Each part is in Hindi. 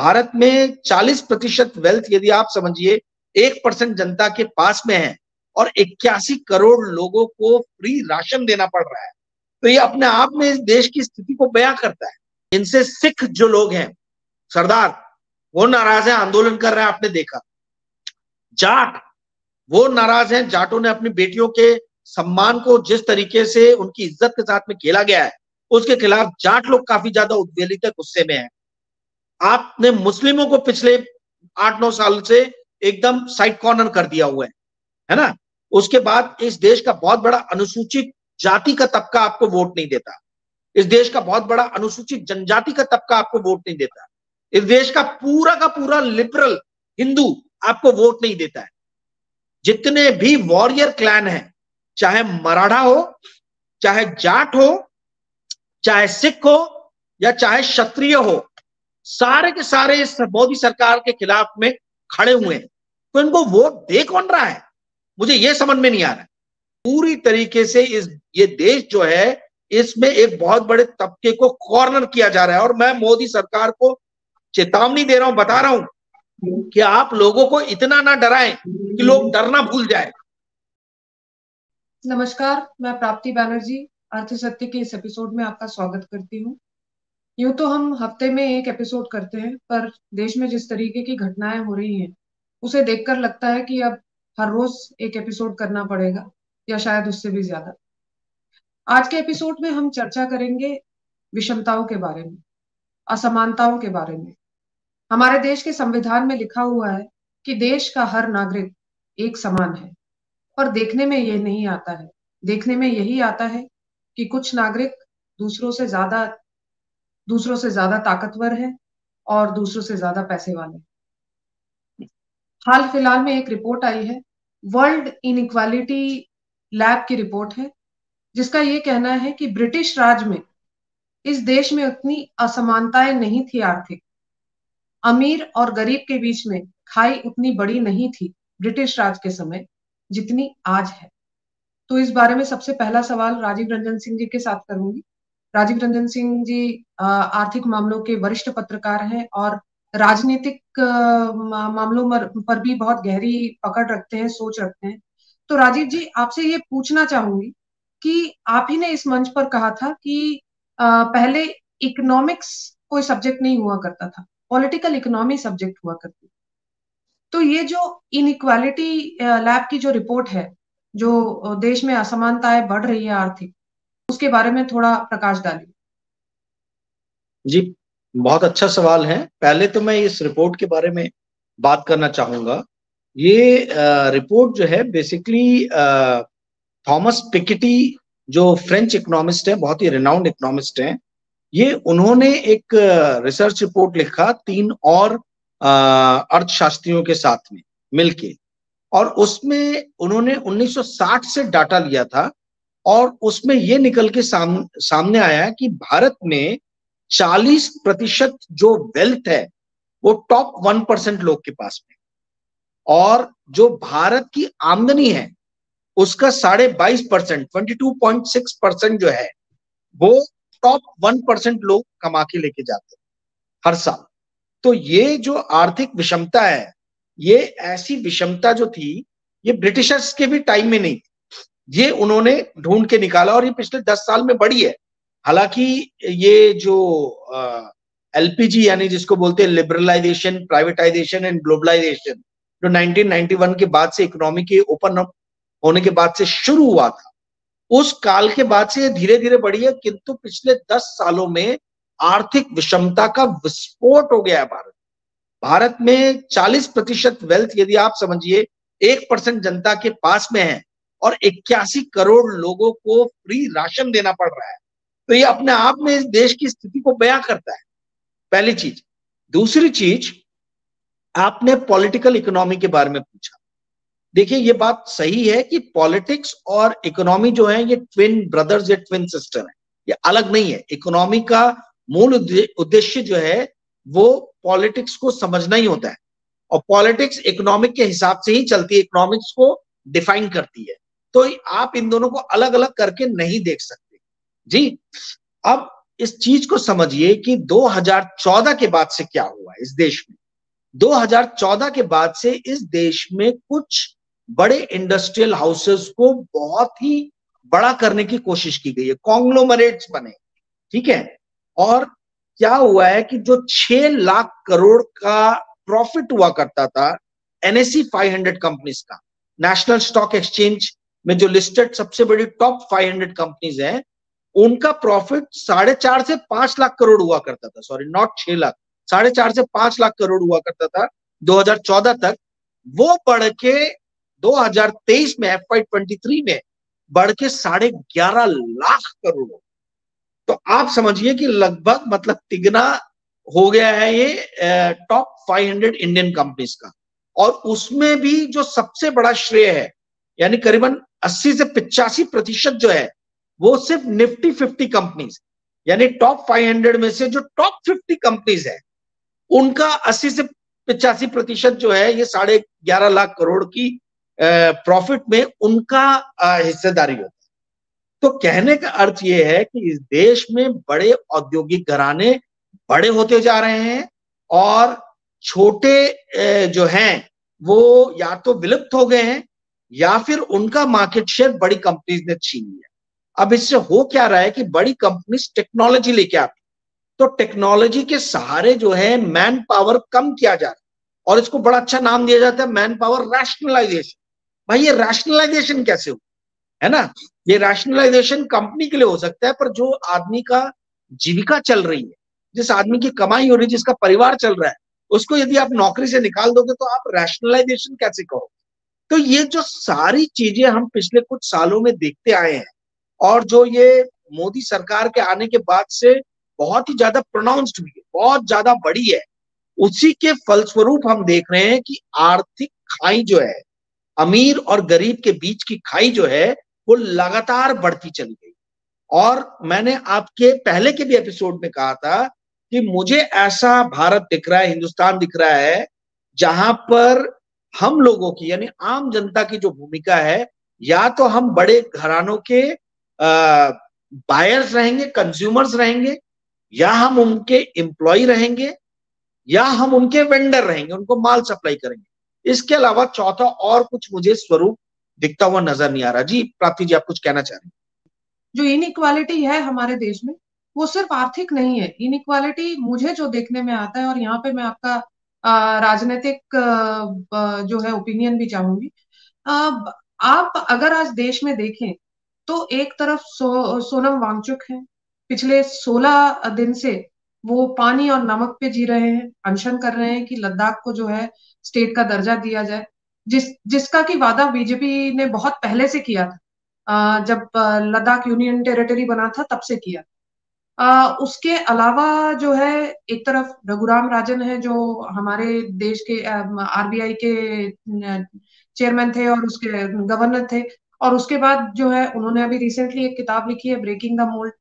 भारत में 40% वेल्थ यदि आप समझिए 1% जनता के पास में है और 81 करोड़ लोगों को फ्री राशन देना पड़ रहा है, तो ये अपने आप में इस देश की स्थिति को बयां करता है। इनसे सिख जो लोग हैं, सरदार, वो नाराज है, आंदोलन कर रहे हैं, आपने देखा। जाट वो नाराज हैं, जाटों ने अपनी बेटियों के सम्मान को जिस तरीके से उनकी इज्जत के साथ में खेला गया है उसके खिलाफ जाट लोग काफी ज्यादा उद्वेलित है, गुस्से में है। आपने मुस्लिमों को पिछले 8-9 साल से एकदम साइड कॉर्नर कर दिया हुआ है ना। उसके बाद इस देश का बहुत बड़ा अनुसूचित जाति का तबका आपको वोट नहीं देता, इस देश का बहुत बड़ा अनुसूचित जनजाति का तबका आपको वोट नहीं देता, इस देश का पूरा लिबरल हिंदू आपको वोट नहीं देता है। जितने भी वॉरियर क्लैन हैं, चाहे मराठा हो, चाहे जाट हो, चाहे सिख हो या चाहे क्षत्रिय हो, सारे के सारे इस मोदी सरकार के खिलाफ में खड़े हुए हैं। तो इनको वोट दे कौन रहा है, मुझे यह समझ में नहीं आ रहा है। पूरी तरीके से ये देश जो है इसमें एक बहुत बड़े तबके को कॉर्नर किया जा रहा है और मैं मोदी सरकार को चेतावनी दे रहा हूं, बता रहा हूं कि आप लोगों को इतना ना डराएं कि लोग डरना भूल जाए। नमस्कार, मैं प्राप्ति बैनर्जी अर्थ सत्य के इस एपिसोड में आपका स्वागत करती हूँ। यूं तो हम हफ्ते में एक एपिसोड करते हैं, पर देश में जिस तरीके की घटनाएं हो रही हैं उसे देखकर लगता है कि अब हर रोज एक एपिसोड करना पड़ेगा, या शायद उससे भी ज्यादा। आज के एपिसोड में हम चर्चा करेंगे विषमताओं के बारे में, असमानताओं के बारे में। हमारे देश के संविधान में लिखा हुआ है कि देश का हर नागरिक एक समान है, पर देखने में ये नहीं आता है। देखने में यही आता है कि कुछ नागरिक दूसरों से ज्यादा ताकतवर है और दूसरों से ज्यादा पैसे वाले। हाल फिलहाल में एक रिपोर्ट आई है, वर्ल्ड इनइक्वालिटी लैब की रिपोर्ट है, जिसका ये कहना है कि ब्रिटिश राज में इस देश में उतनी असमानताएं नहीं थी। आर्थिक अमीर और गरीब के बीच में खाई उतनी बड़ी नहीं थी ब्रिटिश राज के समय जितनी आज है। तो इस बारे में सबसे पहला सवाल राजीव रंजन सिंह जी के साथ करूंगी। राजीव रंजन सिंह जी आर्थिक मामलों के वरिष्ठ पत्रकार हैं और राजनीतिक मामलों पर भी बहुत गहरी पकड़ रखते हैं, सोच रखते हैं। तो राजीव जी, आपसे ये पूछना चाहूंगी कि आप ही ने इस मंच पर कहा था कि पहले इकोनॉमिक्स कोई सब्जेक्ट नहीं हुआ करता था, पॉलिटिकल इकोनॉमी सब्जेक्ट हुआ करती। तो ये जो इनइक्वालिटी लैब की जो रिपोर्ट है, जो देश में असमानताएं बढ़ रही है आर्थिक, उसके बारे में थोड़ा प्रकाश डालिए। जी, बहुत अच्छा सवाल है। पहले तो मैं इस रिपोर्ट के बारे में बात करना चाहूंगा। ये रिपोर्ट जो है बेसिकली थॉमस पिकेटी जो फ्रेंच इकोनॉमिस्ट है, बहुत ही रिनाउंड इकोनॉमिस्ट हैं, ये उन्होंने एक रिसर्च रिपोर्ट लिखा 3 और अर्थशास्त्रियों के साथ में मिलके, और उसमें उन्होंने 1960 से डाटा लिया था और उसमें ये निकल के सामने आया कि भारत में 40% जो वेल्थ है वो टॉप 1% लोग के पास में, और जो भारत की आमदनी है उसका 22.5%, 22.6% जो है वो टॉप 1% लोग कमा के लेके जाते हैं हर साल। तो ये जो आर्थिक विषमता है, ये ऐसी विषमता जो थी ये ब्रिटिशर्स के भी टाइम में नहीं थी, ये उन्होंने ढूंढ के निकाला और ये पिछले 10 साल में बढ़ी है। हालांकि ये जो एलपीजी यानी जिसको बोलते हैं लिबरलाइजेशन, प्राइवेटाइजेशन एंड ग्लोबलाइजेशन, जो 1991 के बाद से इकोनॉमी के ओपन अप होने के बाद से शुरू हुआ था, उस काल के बाद से धीरे धीरे बढ़ी है। किंतु पिछले 10 सालों में आर्थिक विषमता का विस्फोट हो गया है। भारत में 40% वेल्थ यदि आप समझिए 1% जनता के पास में है और 81 करोड़ लोगों को फ्री राशन देना पड़ रहा है, तो ये अपने आप में इस देश की स्थिति को बयां करता है, पहली चीज। दूसरी चीज, आपने पॉलिटिकल इकोनॉमी के बारे में पूछा। देखिए, ये बात सही है कि पॉलिटिक्स और इकोनॉमी जो है ये ट्विन ब्रदर्स या ट्विन सिस्टर है, ये अलग नहीं है। इकोनॉमी का मूल उद्देश्य जो है वो पॉलिटिक्स को समझना ही होता है, और पॉलिटिक्स इकोनॉमिक के हिसाब से ही चलती है, इकोनॉमिक्स को डिफाइन करती है। तो आप इन दोनों को अलग अलग करके नहीं देख सकते जी। अब इस चीज को समझिए कि 2014 के बाद से क्या हुआ है। इस देश में। 2014 के बाद से इस देश में कुछ बड़े इंडस्ट्रियल हाउसेस को बहुत ही बड़ा करने की कोशिश की गई है, कॉन्ग्लोमरेट्स बने, ठीक है। और क्या हुआ है कि जो 6 लाख करोड़ का प्रॉफिट हुआ करता था एनएसई 500 कंपनीज का, नेशनल स्टॉक एक्सचेंज में जो लिस्टेड सबसे बड़ी टॉप 500 कंपनीज हैं, उनका प्रॉफिट 4.5 से 5 लाख करोड़ हुआ करता था, सॉरी नॉट 6 लाख, 4.5 से 5 लाख करोड़ हुआ करता था 2014 तक। वो बढ़ के 2023 में FY23 में बढ़ के 11.5 लाख करोड़। तो आप समझिए कि लगभग मतलब तिगना हो गया है ये टॉप 500 इंडियन कंपनीज का। और उसमें भी जो सबसे बड़ा श्रेय है, यानी करीबन 80 से 85% जो है, वो सिर्फ निफ्टी 50 कंपनीज, यानी टॉप 500 में से जो टॉप 50 कंपनीज है, उनका 80 से 85% जो है, ये 11.5 लाख करोड़ की प्रॉफिट में उनका हिस्सेदारी होता है। तो कहने का अर्थ ये है कि इस देश में बड़े औद्योगिक घराने बड़े होते जा रहे हैं और छोटे जो हैं वो या तो विलुप्त हो गए हैं या फिर उनका मार्केट शेयर बड़ी कंपनीज ने छीन लिया। अब इससे हो क्या रहा है कि बड़ी कंपनीज टेक्नोलॉजी लेके आती, तो टेक्नोलॉजी के सहारे जो है मैन पावर कम किया जा रहा है, और इसको बड़ा अच्छा नाम दिया जाता है मैन पावर रैशनलाइजेशन। भाई ये रैशनलाइजेशन कैसे हो, है ना? ये रैशनलाइजेशन कंपनी के लिए हो सकता है, पर जो आदमी का जीविका चल रही है, जिस आदमी की कमाई हो रही है, जिसका परिवार चल रहा है, उसको यदि आप नौकरी से निकाल दोगे तो आप रैशनलाइजेशन कैसे करोगे? तो ये जो सारी चीजें हम पिछले कुछ सालों में देखते आए हैं, और जो ये मोदी सरकार के आने के बाद से बहुत ही ज्यादा प्रोनाउंस्ड हुई है, बहुत ज्यादा बड़ी है, उसी के फलस्वरूप हम देख रहे हैं कि आर्थिक खाई जो है, अमीर और गरीब के बीच की खाई जो है, वो लगातार बढ़ती चली गई। और मैंने आपके पहले के भी एपिसोड में कहा था कि मुझे ऐसा भारत दिख रहा है, हिंदुस्तान दिख रहा है, जहां पर हम लोगों की यानी आम जनता की जो भूमिका है, या तो हम बड़े घरानों के बायर्स रहेंगे, कंज्यूमर्स रहेंगे, या हम उनके एम्प्लॉय रहेंगे, या हम उनके वेंडर रहेंगे, उनको माल सप्लाई करेंगे। इसके अलावा चौथा और कुछ मुझे स्वरूप दिखता हुआ नजर नहीं आ रहा। जी प्राप्ति जी, आप कुछ कहना चाह रहे हैं? जो इनइक्वालिटी है हमारे देश में, वो सिर्फ आर्थिक नहीं है। इनइक्वालिटी मुझे जो देखने में आता है, और यहाँ पे मैं आपका राजनीतिक जो है ओपिनियन भी चाहूंगी। आप अगर आज देश में देखें तो एक तरफ सोनम वांगचुक है, पिछले 16 दिन से वो पानी और नमक पे जी रहे हैं, अनशन कर रहे हैं कि लद्दाख को जो है स्टेट का दर्जा दिया जाए, जिसका की वादा बीजेपी ने बहुत पहले से किया था। जब लद्दाख यूनियन टेरिटरी बना था तब से किया। उसके अलावा जो है एक तरफ रघुराम राजन है, जो हमारे देश के आरबीआई के चेयरमैन थे और उसके गवर्नर थे, और उसके बाद जो है उन्होंने अभी रिसेंटली एक किताब लिखी है ब्रेकिंग द मोल्ड।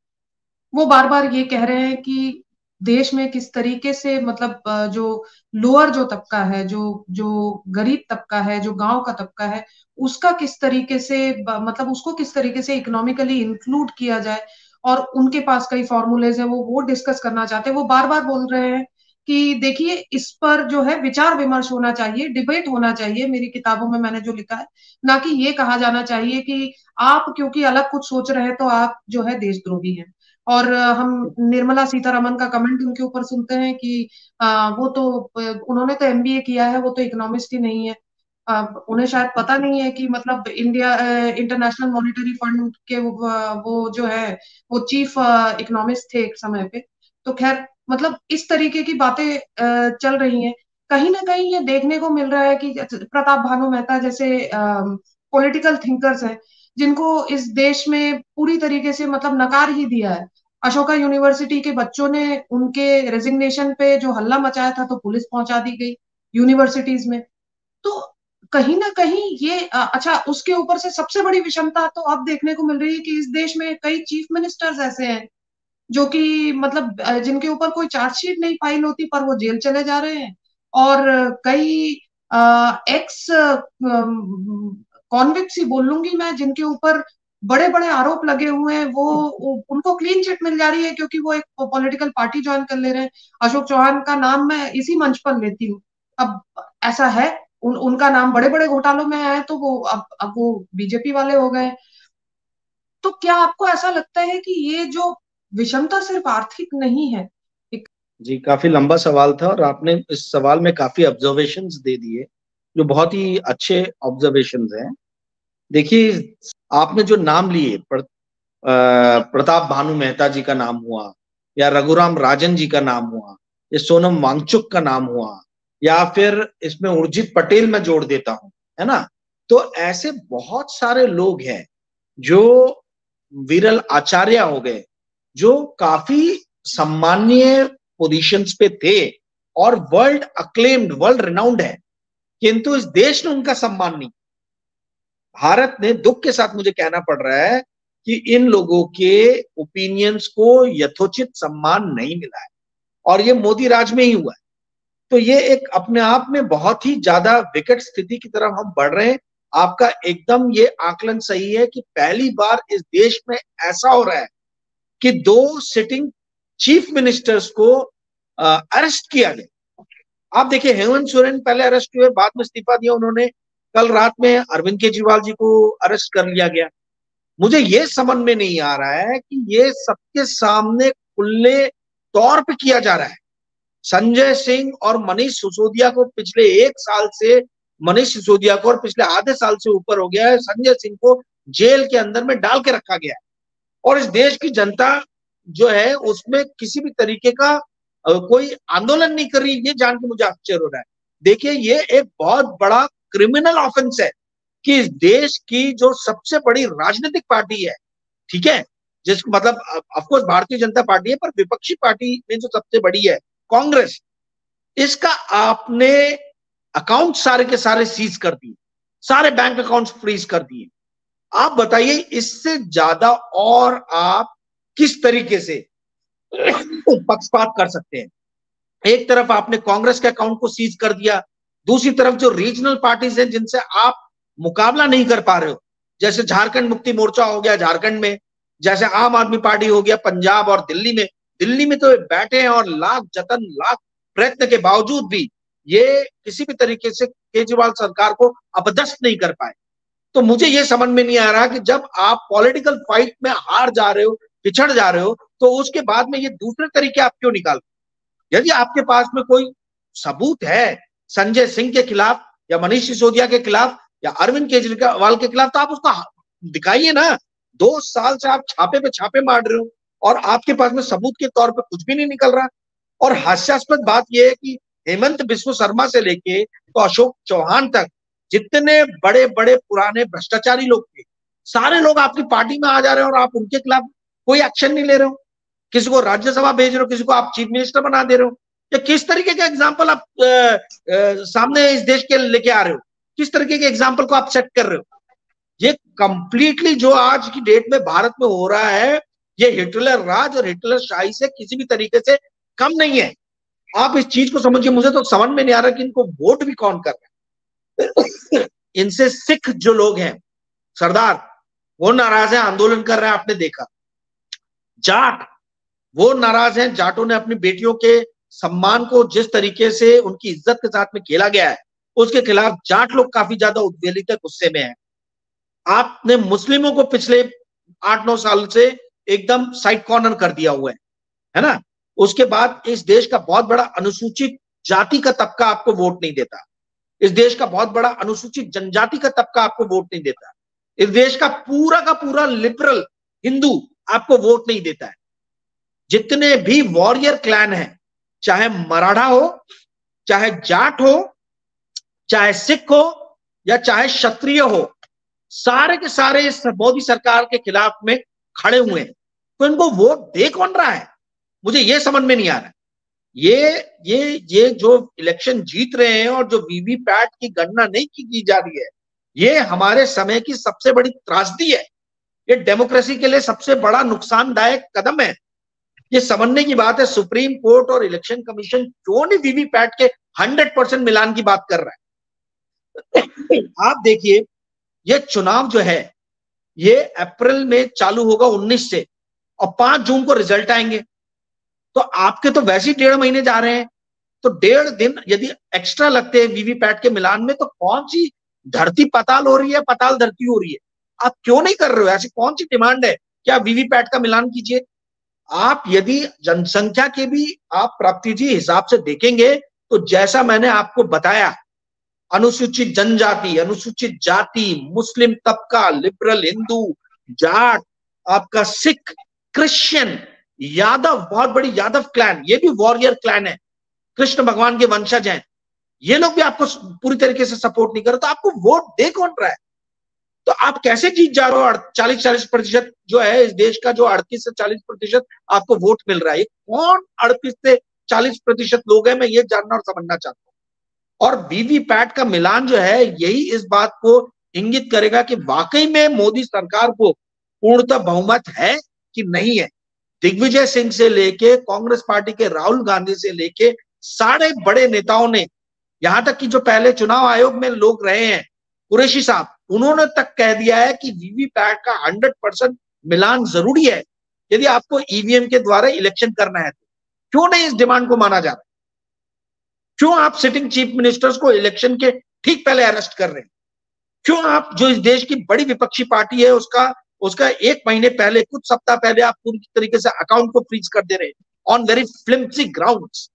वो बार बार ये कह रहे हैं कि देश में किस तरीके से मतलब जो लोअर जो तबका है, जो जो गरीब तबका है, जो गांव का तबका है, उसका किस तरीके से मतलब उसको किस तरीके से इकोनॉमिकली इंक्लूड किया जाए, और उनके पास कई फॉर्मूलेज है, वो डिस्कस करना चाहते हैं। वो बार बार बोल रहे हैं कि देखिए इस पर जो है विचार विमर्श होना चाहिए, डिबेट होना चाहिए, मेरी किताबों में मैंने जो लिखा है, ना कि ये कहा जाना चाहिए कि आप क्योंकि अलग कुछ सोच रहे हैं तो आप जो है देशद्रोही हैं। और हम निर्मला सीतारमन का कमेंट उनके ऊपर सुनते हैं कि वो तो उन्होंने तो एमबीए किया है, वो तो इकोनॉमिस्ट ही नहीं है। उन्हें शायद पता नहीं है कि मतलब इंडिया इंटरनेशनल मॉनिटरी फंड के वो जो है वो चीफ इकोनॉमिस्ट थे एक समय पे। तो खैर मतलब इस तरीके की बातें चल रही हैं। कहीं ना कहीं ये देखने को मिल रहा है कि प्रताप भानु मेहता जैसे पॉलिटिकल थिंकर्स हैं, जिनको इस देश में पूरी तरीके से मतलब नकार ही दिया है। अशोका यूनिवर्सिटी के बच्चों ने उनके रेजिग्नेशन पे जो हल्ला मचाया था तो पुलिस पहुंचा दी गई यूनिवर्सिटीज में। तो कहीं ना कहीं ये अच्छा, उसके ऊपर से सबसे बड़ी विषमता तो अब देखने को मिल रही है कि इस देश में कई चीफ मिनिस्टर्स ऐसे हैं जो कि मतलब जिनके ऊपर कोई चार्जशीट नहीं फाइल होती पर वो जेल चले जा रहे हैं। और कई एक्स कॉन्विक्ट्स ही बोल लूंगी मैं, जिनके ऊपर बड़े बड़े आरोप लगे हुए हैं, वो उनको क्लीन चिट मिल जा रही है क्योंकि वो एक पॉलिटिकल पार्टी ज्वाइन कर ले रहे हैं। अशोक चौहान का नाम मैं इसी मंच पर लेती हूँ। अब ऐसा है, उनका नाम बड़े बड़े घोटालों में है, तो वो अब वो बीजेपी वाले हो गए। तो क्या आपको ऐसा लगता है कि ये जो विषमता सिर्फ आर्थिक नहीं है? जी, काफी लंबा सवाल था और आपने इस सवाल में काफी ऑब्जर्वेशंस दे दिए जो बहुत ही अच्छे ऑब्जर्वेशंस हैं। देखिए, आपने जो नाम लिए, प्रताप भानु मेहता जी का नाम हुआ, या रघुराम राजन जी का नाम हुआ, या सोनम वांगचुक का नाम हुआ, या फिर इसमें उर्जित पटेल मैं जोड़ देता हूं, है ना। तो ऐसे बहुत सारे लोग हैं, जो विरल आचार्य हो गए, जो काफी सम्मानीय पोजीशंस पे थे और वर्ल्ड अक्लेम्ड, वर्ल्ड रिनाउंड है, किंतु इस देश ने उनका सम्मान नहीं। भारत ने, दुख के साथ मुझे कहना पड़ रहा है, कि इन लोगों के ओपिनियंस को यथोचित सम्मान नहीं मिला है, और ये मोदी राज में ही हुआ है। तो ये एक अपने आप में बहुत ही ज्यादा विकट स्थिति की तरफ हम बढ़ रहे हैं। आपका एकदम ये आकलन सही है कि पहली बार इस देश में ऐसा हो रहा है कि 2 सिटिंग चीफ मिनिस्टर्स को अरेस्ट किया गया। आप देखिए, हेमंत सोरेन पहले अरेस्ट हुए, बाद में इस्तीफा दिया उन्होंने। कल रात में अरविंद केजरीवाल जी को अरेस्ट कर लिया गया। मुझे ये समझ में नहीं आ रहा है कि ये सबके सामने खुले तौर पे किया जा रहा है। संजय सिंह और मनीष सिसोदिया को पिछले 1 साल से, मनीष सिसोदिया को, और पिछले आधे साल से ऊपर हो गया है, संजय सिंह को जेल के अंदर में डाल के रखा गया है। और इस देश की जनता जो है उसमें किसी भी तरीके का कोई आंदोलन नहीं कर रही। ये जान के मुझे आश्चर्य हो रहा है। देखिए, ये एक बहुत बड़ा क्रिमिनल ऑफेंस है कि इस देश की जो सबसे बड़ी राजनीतिक पार्टी है, ठीक है, जिसको मतलब ऑफकोर्स भारतीय जनता पार्टी है, पर विपक्षी पार्टी में जो सबसे बड़ी है कांग्रेस, इसका आपने अकाउंट सारे के सारे सीज कर दिए, सारे बैंक अकाउंट्स फ्रीज कर दिए। आप बताइए, इससे ज्यादा और आप किस तरीके से पक्षपात कर सकते हैं? एक तरफ आपने कांग्रेस के अकाउंट को सीज कर दिया, दूसरी तरफ जो रीजनल पार्टीज हैं जिनसे आप मुकाबला नहीं कर पा रहे हो, जैसे झारखंड मुक्ति मोर्चा हो गया झारखंड में, जैसे आम आदमी पार्टी हो गया पंजाब और दिल्ली में। दिल्ली में तो बैठे हैं और लाख जतन, लाख प्रयत्न के बावजूद भी ये किसी भी तरीके से केजरीवाल सरकार को अपदस्थ नहीं कर पाए। तो मुझे ये समझ में नहीं आ रहा कि जब आप पॉलिटिकल फाइट में हार जा रहे हो, पिछड़ जा रहे हो, तो उसके बाद में ये दूसरे तरीके आप क्यों निकाल? यदि आपके पास में कोई सबूत है संजय सिंह के खिलाफ, या मनीष सिसोदिया के खिलाफ, या अरविंद केजरीवाल के खिलाफ, तो आप उसको दिखाइए ना। 2 साल से आप छापे पे छापे मार रहे हो और आपके पास में सबूत के तौर पे कुछ भी नहीं निकल रहा। और हास्यास्पद बात यह है कि हेमंत बिस्व शर्मा से लेके तो अशोक चौहान तक, जितने बड़े बड़े पुराने भ्रष्टाचारी लोग थे, सारे लोग आपकी पार्टी में आ जा रहे हैं और आप उनके खिलाफ कोई एक्शन नहीं ले रहे हो। किसी को राज्यसभा भेज रहे हो, किसी को आप चीफ मिनिस्टर बना दे रहे हो। या किस तरीके का एग्जाम्पल आप सामने इस देश के लेके आ रहे हो? किस तरीके के एग्जाम्पल को आप सेट कर रहे हो? ये कंप्लीटली जो आज की डेट में भारत में हो रहा है, ये हिटलर राज और हिटलर शाही से किसी भी तरीके से कम नहीं है। आप इस चीज को समझिए। मुझे तो समझ में नहीं आ रहा कि इनको वोट भी कौन कर रहा है। इनसे सिख जो लोग हैं, सरदार, वो नाराज है, आंदोलन कर रहे हैं, आपने देखा। जाट, वो नाराज हैं। जाटों ने अपनी बेटियों के सम्मान को जिस तरीके से उनकी इज्जत के साथ में खेला गया है, उसके खिलाफ जाट लोग काफी ज्यादा उद्वेलित है, गुस्से में है। आपने मुस्लिमों को पिछले 8-9 साल से एकदम साइड कॉर्नर कर दिया हुआ है ना। उसके बाद इस देश का बहुत बड़ा अनुसूचित जाति का तबका आपको वोट नहीं देता। इस देश का बहुत बड़ा अनुसूचित जनजाति का तबका आपको वोट नहीं देता। इस देश का पूरा लिबरल हिंदू आपको वोट नहीं देता है। जितने भी वॉरियर क्लैन हैं, चाहे मराठा हो, चाहे जाट हो, चाहे सिख हो, या चाहे क्षत्रिय हो, सारे के सारे इस मोदी सरकार के खिलाफ में खड़े हुए हैं। तो इनको वोट दे कौन रहा है? मुझे ये समझ में नहीं आ रहा है। ये जो इलेक्शन जीत रहे हैं और जो वीवीपैट की गणना नहीं की जा रही है, ये हमारे समय की सबसे बड़ी त्रासदी है। ये डेमोक्रेसी के लिए सबसे बड़ा नुकसानदायक कदम है। ये समझने की बात है, सुप्रीम कोर्ट और इलेक्शन कमीशन क्यों नहीं वीवीपैट के 100% मिलान की बात कर रहा है। आप देखिए, ये चुनाव जो है, ये अप्रैल में चालू होगा 19 से, और 5 जून को रिजल्ट आएंगे। तो आपके तो वैसे ही 1.5 महीने जा रहे हैं, तो 1.5 दिन यदि एक्स्ट्रा लगते हैं वीवीपैट के मिलान में, तो कौन सी धरती पताल हो रही है, पताल धरती हो रही है? आप क्यों नहीं कर रहे हो? ऐसी कौन सी डिमांड है कि आप वीवीपैट का मिलान कीजिए? आप यदि जनसंख्या के भी आप प्राप्ति जी हिसाब से देखेंगे, तो जैसा मैंने आपको बताया, अनुसूचित जनजाति, अनुसूचित जाति, मुस्लिम तबका, लिबरल, हिंदू, जाट, आपका सिख, क्रिश्चियन, यादव, बहुत बड़ी यादव क्लैन, ये भी वॉरियर क्लैन है, कृष्ण भगवान के वंशज हैं, ये लोग भी आपको पूरी तरीके से सपोर्ट नहीं कर रहे, तो आपको वोट दे कौन रहा है? तो आप कैसे जीत जा रहे हो? 40-40% जो है इस देश का, जो 38 से 40% आपको वोट मिल रहा है, कौन 38 से 40% लोग हैं? मैं ये जानना और समझना चाहता हूँ। और वीवीपैट का मिलान जो है, यही इस बात को इंगित करेगा कि वाकई में मोदी सरकार को पूर्णतः बहुमत है कि नहीं है। दिग्विजय सिंह से लेके कांग्रेस पार्टी के राहुल गांधी से लेके सारे बड़े नेताओं ने, यहां तक कि जो पहले चुनाव आयोग में लोग रहे हैं, कुरैशी साहब, उन्होंने तक कह दिया है कि वीवीपैट का 100% मिलान जरूरी है यदि आपको ईवीएम के द्वारा इलेक्शन करना है। तो क्यों नहीं इस डिमांड को माना जा रहा? क्यों आप सिटिंग चीफ मिनिस्टर्स को इलेक्शन के ठीक पहले अरेस्ट कर रहे हैं? क्यों आप, जो इस देश की बड़ी विपक्षी पार्टी है, उसका उसका 1 महीने पहले, कुछ सप्ताह पहले आप पूरी तरीके से अकाउंट को फ्रीज कर दे रहे हैं ऑन वेरी फ्लिम्सी ग्राउंड्स?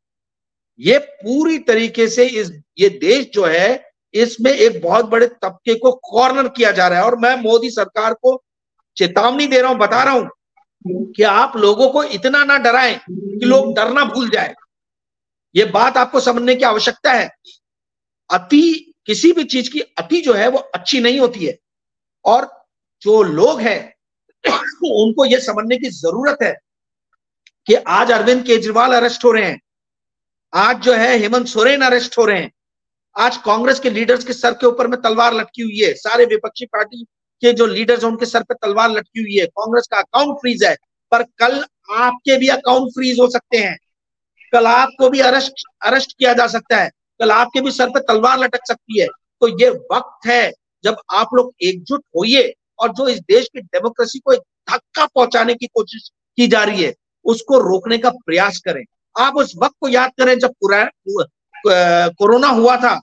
ये पूरी तरीके से ये देश जो है, इसमें एक बहुत बड़े तबके को कॉर्नर किया जा रहा है। और मैं मोदी सरकार को चेतावनी दे रहा हूं, बता रहा हूं कि आप लोगों को इतना ना डराएं कि लोग डरना भूल जाए। ये बात आपको समझने की आवश्यकता है। अति, किसी भी चीज की अति जो है वो अच्छी नहीं होती है, और जो लोग हैं उनको ये समझने की जरूरत है कि आज अरविंद केजरीवाल अरेस्ट हो रहे हैं, आज जो है हेमंत सोरेन अरेस्ट हो रहे हैं, आज कांग्रेस के लीडर्स के सर के ऊपर में तलवार लटकी हुई है, सारे विपक्षी पार्टी के जो लीडर्स हैं उनके सर पे तलवार लटकी हुई है, कांग्रेस का अकाउंट फ्रीज है। पर कल आपके भी अकाउंट फ्रीज हो सकते हैं, कल आपको भी अरेस्ट अरेस्ट किया जा सकता है, कल आपके भी सर पे तलवार लटक सकती है। तो ये वक्त है जब आप लोग एकजुट होइए, और जो इस देश की डेमोक्रेसी को एक धक्का पहुंचाने की कोशिश की जा रही है, उसको रोकने का प्रयास करें। आप उस वक्त को याद करें जब कोरोना हुआ था,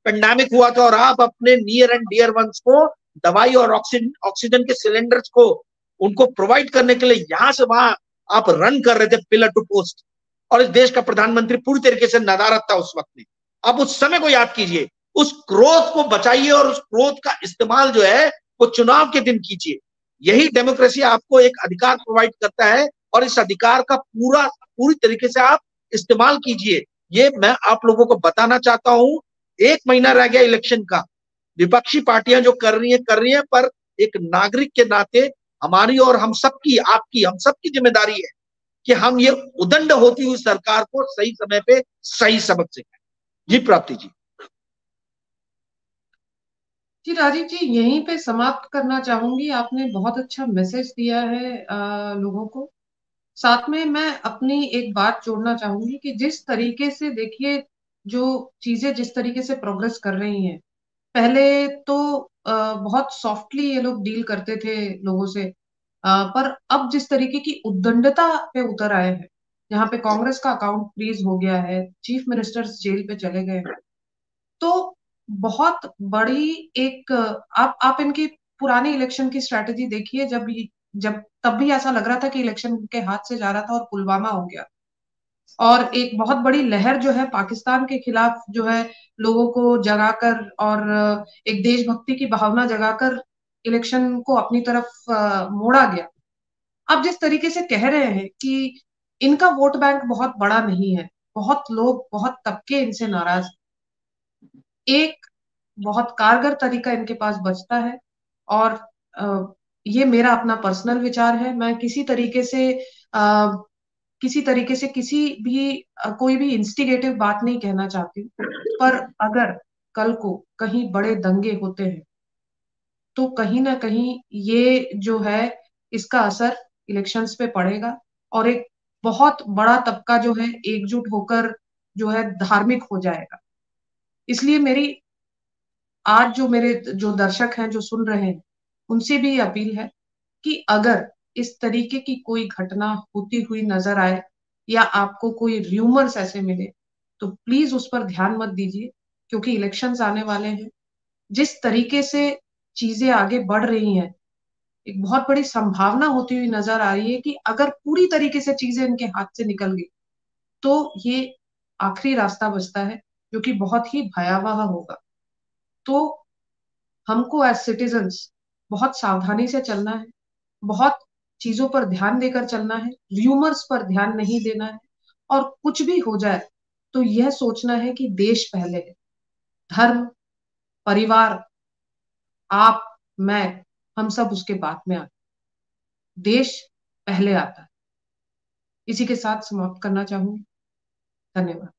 पेंडेमिक हुआ था, और आप अपने नियर एंड डियर वंस को दवाई और ऑक्सीजन के सिलेंडर्स को उनको प्रोवाइड करने के लिए यहां से वहां आप रन कर रहे थे, पिलर टू पोस्ट, और इस देश का प्रधानमंत्री पूरी तरीके से नदारद था उस वक्त में। अब उस समय को याद कीजिए, उस क्रोध को बचाइए, और उस क्रोध का इस्तेमाल जो है वो चुनाव के दिन कीजिए। यही डेमोक्रेसी आपको एक अधिकार प्रोवाइड करता है, और इस अधिकार का पूरी तरीके से आप इस्तेमाल कीजिए। ये मैं आप लोगों को बताना चाहता हूं। 1 महीना रह गया इलेक्शन का, विपक्षी पार्टियां जो कर रही हैं, पर एक नागरिक के नाते हमारी और हम सबकी, आपकी, हम सबकी जिम्मेदारी है कि हम ये उदंड होती हुई सरकार को सही समय पे सही सबक सिखाएं। जी प्राप्ति जी। जी राजीव जी, यहीं पे समाप्त करना चाहूंगी। आपने बहुत अच्छा मैसेज दिया है लोगों को। साथ में मैं अपनी एक बात जोड़ना चाहूंगी कि जिस तरीके से देखिए, जो चीजें जिस तरीके से प्रोग्रेस कर रही हैं, पहले तो बहुत सॉफ्टली ये लोग डील करते थे लोगों से, पर अब जिस तरीके की उद्दंडता पे उतर आए हैं, जहाँ पे कांग्रेस का अकाउंट फ्रीज हो गया है, चीफ मिनिस्टर्स जेल पे चले गए हैं, तो बहुत बड़ी एक आप इनकी पुराने इलेक्शन की स्ट्रैटेजी देखिए। जब तब भी ऐसा लग रहा था कि इलेक्शन के हाथ से जा रहा था और पुलवामा हो गया, और एक बहुत बड़ी लहर जो है पाकिस्तान के खिलाफ जो है लोगों को जगाकर, और एक देशभक्ति की भावना जगाकर इलेक्शन को अपनी तरफ मोड़ा गया। अब जिस तरीके से कह रहे हैं कि इनका वोट बैंक बहुत बड़ा नहीं है, बहुत लोग, बहुत तबके इनसे नाराज हैं, एक बहुत कारगर तरीका इनके पास बचता है। और अ, ये मेरा अपना पर्सनल विचार है। मैं किसी तरीके से किसी भी कोई भी इंस्टिगेटिव बात नहीं कहना चाहती हूँ, पर अगर कल को कहीं बड़े दंगे होते हैं, तो कहीं ना कहीं ये जो है, इसका असर इलेक्शंस पे पड़ेगा, और एक बहुत बड़ा तबका जो है एकजुट होकर जो है धार्मिक हो जाएगा। इसलिए मेरी आज जो मेरे जो दर्शक हैं जो सुन रहे हैं, उनसे भी अपील है कि अगर इस तरीके की कोई घटना होती हुई नजर आए या आपको कोई र्यूमर्स ऐसे मिले, तो प्लीज उस पर ध्यान मत दीजिए, क्योंकि इलेक्शंस आने वाले हैं। जिस तरीके से चीजें आगे बढ़ रही हैं, एक बहुत बड़ी संभावना होती हुई नजर आ रही है कि अगर पूरी तरीके से चीजें इनके हाथ से निकल गई तो ये आखिरी रास्ता बचता है, जो कि बहुत ही भयावह होगा। तो हमको एज सिटीजन्स बहुत सावधानी से चलना है, बहुत चीजों पर ध्यान देकर चलना है, र्यूमर्स पर ध्यान नहीं देना है, और कुछ भी हो जाए तो यह सोचना है कि देश पहले है। धर्म, परिवार, आप, मैं, हम सब उसके बाद में आते, देश पहले आता है। इसी के साथ समाप्त करना चाहूंगी। धन्यवाद।